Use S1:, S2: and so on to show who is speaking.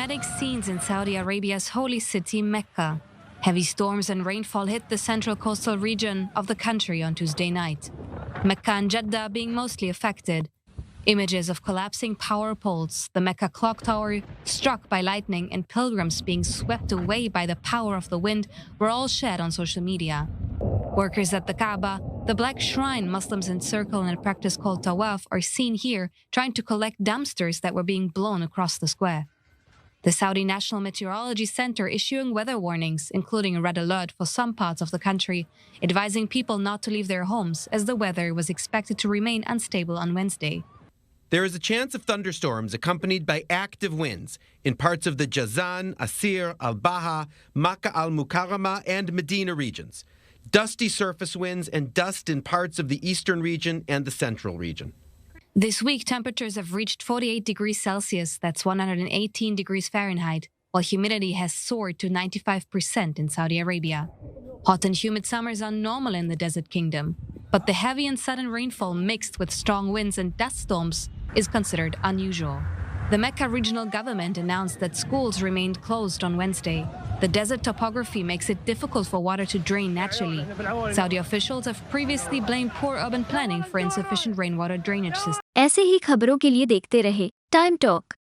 S1: dramatic scenes in Saudi Arabia's holy city, Mecca. Heavy storms and rainfall hit the central coastal region of the country on Tuesday night, Mecca and Jeddah being mostly affected. Images of collapsing power poles, the Mecca clock tower struck by lightning, and pilgrims being swept away by the power of the wind were all shared on social media. Workers at the Kaaba, the black shrine Muslims encircle in a practice called tawaf, are seen here trying to collect dumpsters that were being blown across the square. The Saudi National Meteorology Center issuing weather warnings, including a red alert for some parts of the country, advising people not to leave their homes as the weather was expected to remain unstable on Wednesday.
S2: There is a chance of thunderstorms accompanied by active winds in parts of the Jazan, Asir, Al-Baha, Makkah al-Mukarramah, and Medina regions. Dusty surface winds and dust in parts of the eastern region and the central region.
S1: This week, temperatures have reached 48 degrees Celsius, that's 118 degrees Fahrenheit, while humidity has soared to 95% in Saudi Arabia. Hot and humid summers are normal in the Desert Kingdom, but the heavy and sudden rainfall mixed with strong winds and dust storms is considered unusual. The Mecca regional government announced that schools remained closed on Wednesday. The desert topography makes it difficult for water to drain naturally. Saudi officials have previously blamed poor urban planning for insufficient rainwater drainage systems.
S3: ऐसे ही खबरों के लिए देखते रहे time talk.